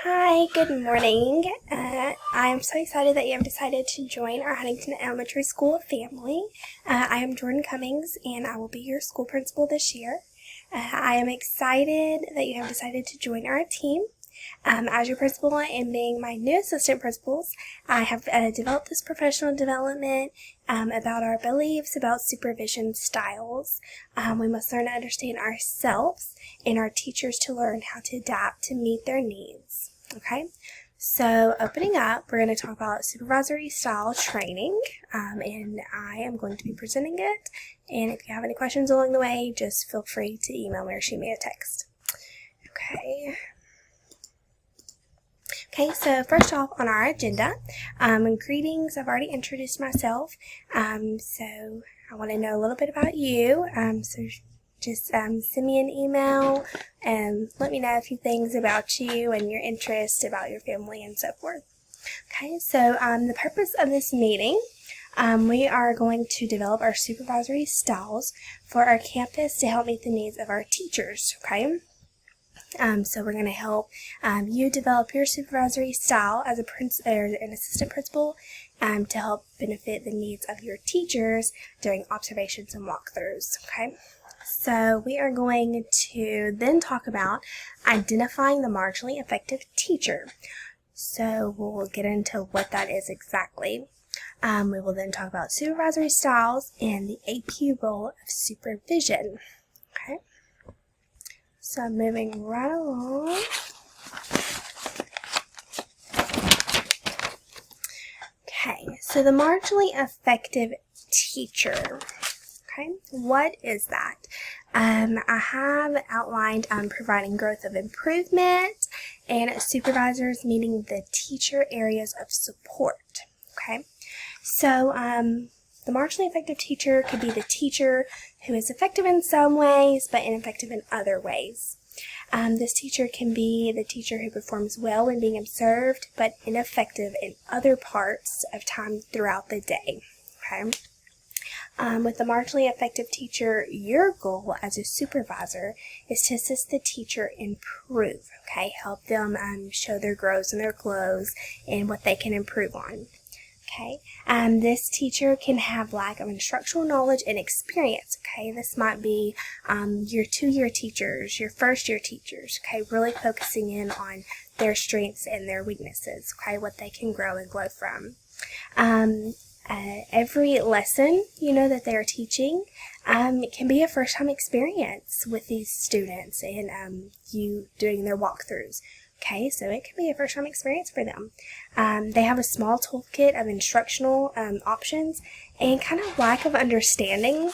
Hi, good morning. I'm so excited that you have decided to join our Huntington Elementary School family. I am Jordan Cummings, and I will be your school principal this year. I am excited that you have decided to join our team. As your principal and being my new assistant principals, I have developed this professional development about our beliefs, about supervision styles. We must learn to understand ourselves and our teachers to learn how to adapt to meet their needs. Okay, so opening up, we're going to talk about supervisory style training, and I am going to be presenting it. And if you have any questions along the way, just feel free to email me or shoot me a text. Okay, so first off on our agenda, greetings. I've already introduced myself, so I want to know a little bit about you. So just send me an email and let me know a few things about you and your interests, about your family, and so forth. Okay, so the purpose of this meeting, we are going to develop our supervisory styles for our campus to help meet the needs of our teachers. Okay. So we're going to help you develop your supervisory style as an assistant principal to help benefit the needs of your teachers during observations and walkthroughs. Okay, so we are going to then talk about identifying the marginally effective teacher. So we'll get into what that is exactly. We will then talk about supervisory styles and the AP role of supervision. Okay. So moving right along. Okay, so the marginally effective teacher. Okay, what is that? I have outlined providing growth of improvement and supervisors meeting the teacher areas of support. Okay, so the marginally effective teacher could be the teacher who is effective in some ways but ineffective in other ways. This teacher can be the teacher who performs well when being observed but ineffective in other parts of time throughout the day. Okay. With the marginally effective teacher, your goal as a supervisor is to assist the teacher improve. Okay, help them show their growths and their glows and what they can improve on. Okay, this teacher can have lack of instructional knowledge and experience. Okay, this might be your 2-year teachers, your 1st-year teachers. Okay, really focusing in on their strengths and their weaknesses. Okay, what they can grow and glow from. Every lesson that they are teaching it can be a first-time experience with these students and you doing their walkthroughs. Okay, so it can be a first-time experience for them. They have a small toolkit of instructional options and kind of lack of understanding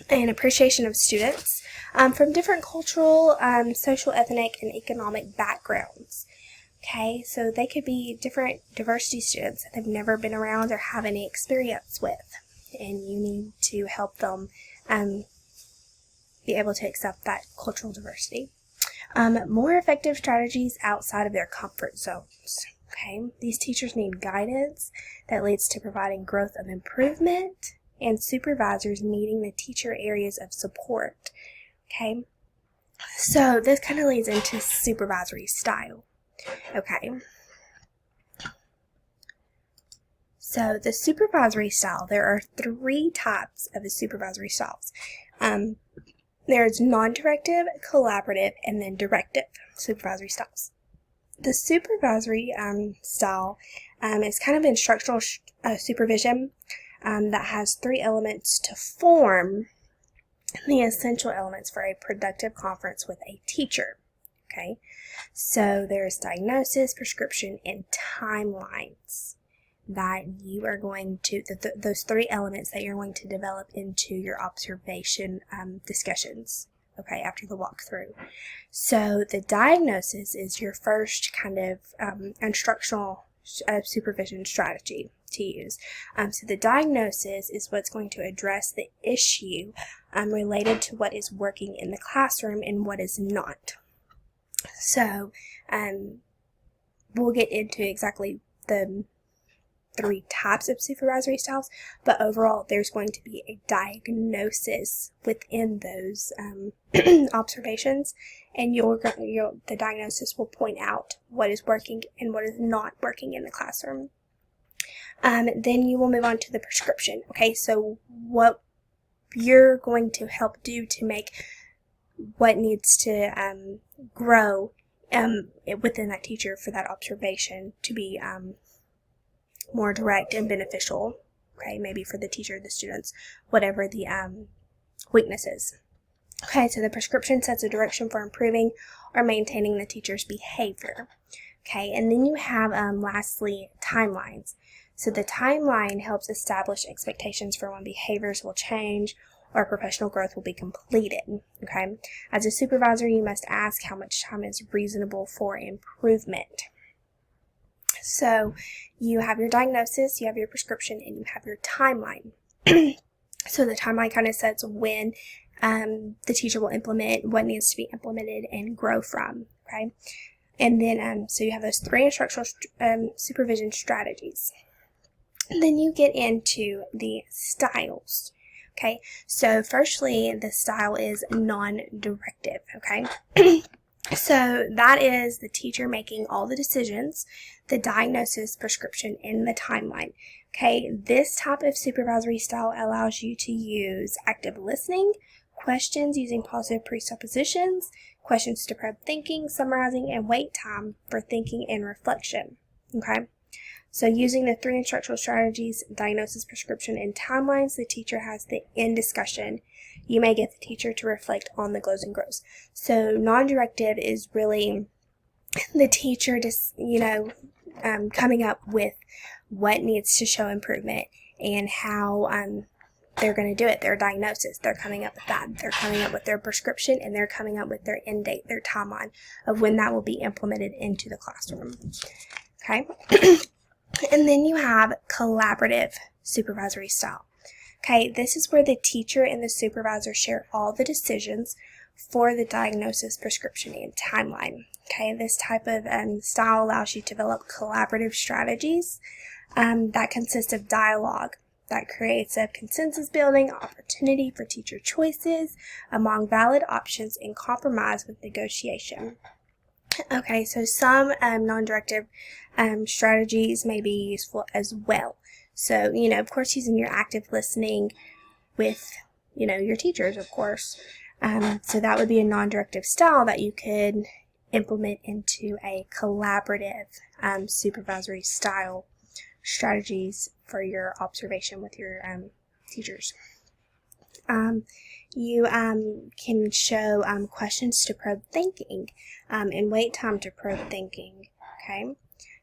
and appreciation of students from different cultural, social, ethnic, and economic backgrounds. Okay, so they could be different diversity students that they've never been around or have any experience with, and you need to help them be able to accept that cultural diversity. More effective strategies outside of their comfort zones. Okay, these teachers need guidance that leads to providing growth of improvement and supervisors meeting the teacher areas of support. Okay, so this kind of leads into supervisory style. Okay, so the supervisory style, there are 3 types of the supervisory styles. There's non-directive, collaborative, and then directive supervisory styles. The supervisory style is kind of instructional supervision that has 3 elements to form the essential elements for a productive conference with a teacher. Okay, so there's diagnosis, prescription, and timelines that you are going to, those 3 elements that you're going to develop into your observation discussions, okay, after the walkthrough. So the diagnosis is your first kind of instructional supervision strategy to use. So the diagnosis is what's going to address the issue related to what is working in the classroom and what is not. So we'll get into exactly the 3 types of supervisory styles, but overall there's going to be a diagnosis within those observations, and the diagnosis will point out what is working and what is not working in the classroom. Then you will move on to the prescription. Okay, so what you're going to help do to make what needs to grow within that teacher for that observation to be more direct and beneficial. Okay, maybe for the teacher, the students, whatever the weakness is. Okay, so the prescription sets a direction for improving or maintaining the teacher's behavior. Okay, and then you have lastly timelines. So the timeline helps establish expectations for when behaviors will change or professional growth will be completed. Okay, as a supervisor, you must ask how much time is reasonable for improvement. So you have your diagnosis, you have your prescription, and you have your timeline. So the timeline kind of sets when the teacher will implement what needs to be implemented and grow from. Okay, and then so you have those 3 instructional supervision strategies. And then you get into the styles. Okay, so firstly, the style is non-directive. Okay, so that is the teacher making all the decisions, the diagnosis, prescription, and the timeline. Okay, this type of supervisory style allows you to use active listening, questions using positive presuppositions, questions to probe thinking, summarizing, and wait time for thinking and reflection. Okay. So using the 3 instructional strategies, diagnosis, prescription, and timelines, the teacher has the end discussion. You may get the teacher to reflect on the goes and grows. So non-directive is really the teacher just, coming up with what needs to show improvement and how they're going to do it, their diagnosis. They're coming up with that. They're coming up with their prescription, and they're coming up with their end date, their timeline of when that will be implemented into the classroom. Okay. And then you have collaborative supervisory style. Okay, this is where the teacher and the supervisor share all the decisions for the diagnosis, prescription, and timeline. Okay, this type of style allows you to develop collaborative strategies that consist of dialogue that creates a consensus building opportunity for teacher choices among valid options and compromise with negotiation. Okay, so some non-directive strategies may be useful as well. So, of course, using your active listening with, your teachers, of course. So that would be a non-directive style that you could implement into a collaborative supervisory style strategies for your observation with your teachers. You can show questions to probe thinking and wait time to probe thinking. Okay,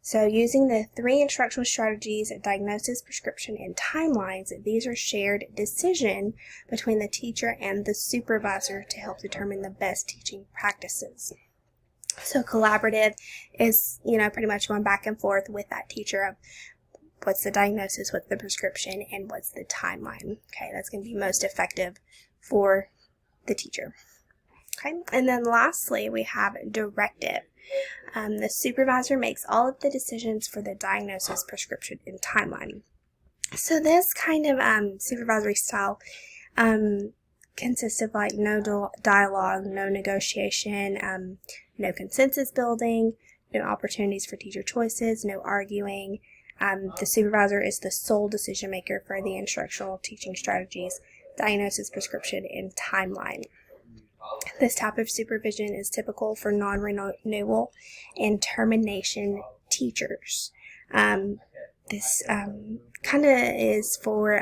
so using the 3 instructional strategies, diagnosis, prescription, and timelines, these are shared decision between the teacher and the supervisor to help determine the best teaching practices. So collaborative is, pretty much going back and forth with that teacher of what's the diagnosis, what's the prescription, and what's the timeline. Okay, that's going to be most effective for the teacher. Okay, and then lastly, we have directive. The supervisor makes all of the decisions for the diagnosis, prescription, and timeline. So this kind of supervisory style consists of like no dialogue, no negotiation, no consensus building, no opportunities for teacher choices, no arguing. The supervisor is the sole decision maker for the instructional teaching strategies, diagnosis, prescription, and timeline. This type of supervision is typical for non-renewal and termination teachers. This kind of is for,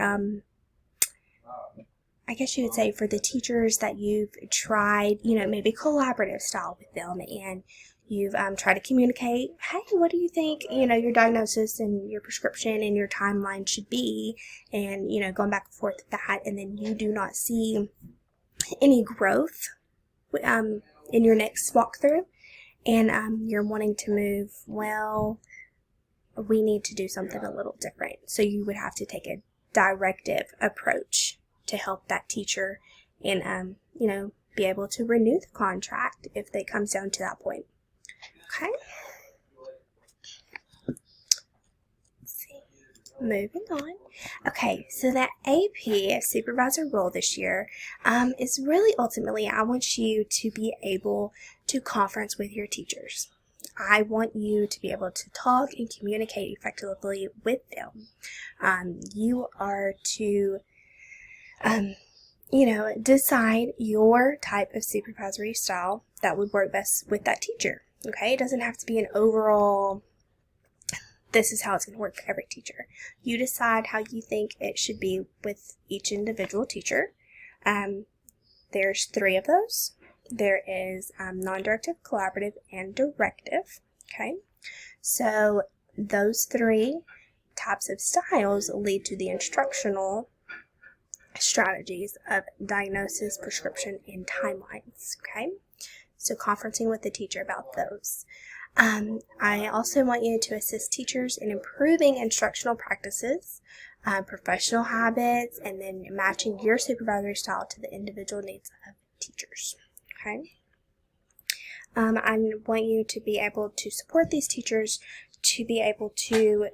I guess you would say, for the teachers that you've tried, maybe collaborative style with them, and you've tried to communicate, hey, what do you think, your diagnosis and your prescription and your timeline should be, and, going back and forth with that, and then you do not see any growth in your next walkthrough, and you're wanting to move, well, we need to do something a little different. So you would have to take a directive approach to help that teacher and, be able to renew the contract if it comes down to that point. Okay. Let's see. moving on. Okay, so that AP supervisor role this year is really ultimately, I want you to be able to conference with your teachers. I want you to be able to talk and communicate effectively with them. You are to, decide your type of supervisory style that would work best with that teacher. Okay, it doesn't have to be an overall, this is how it's going to work for every teacher. You decide how you think it should be with each individual teacher. There's 3 of those. There is non-directive, collaborative, and directive. Okay, so those 3 types of styles lead to the instructional strategies of diagnosis, prescription, and timelines. Okay, so conferencing with the teacher about those. I also want you to assist teachers in improving instructional practices, professional habits, and then matching your supervisory style to the individual needs of teachers. Okay. I want you to be able to support these teachers to be able to,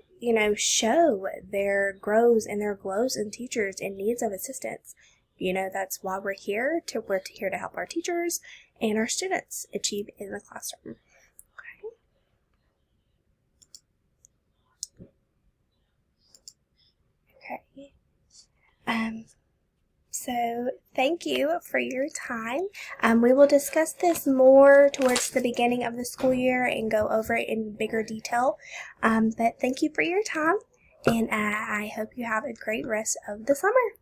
show their grows and their glows in teachers and needs of assistance. That's why we're here to help our teachers and our students achieve in the classroom. Okay. So thank you for your time. We will discuss this more towards the beginning of the school year and go over it in bigger detail. But thank you for your time, and I hope you have a great rest of the summer.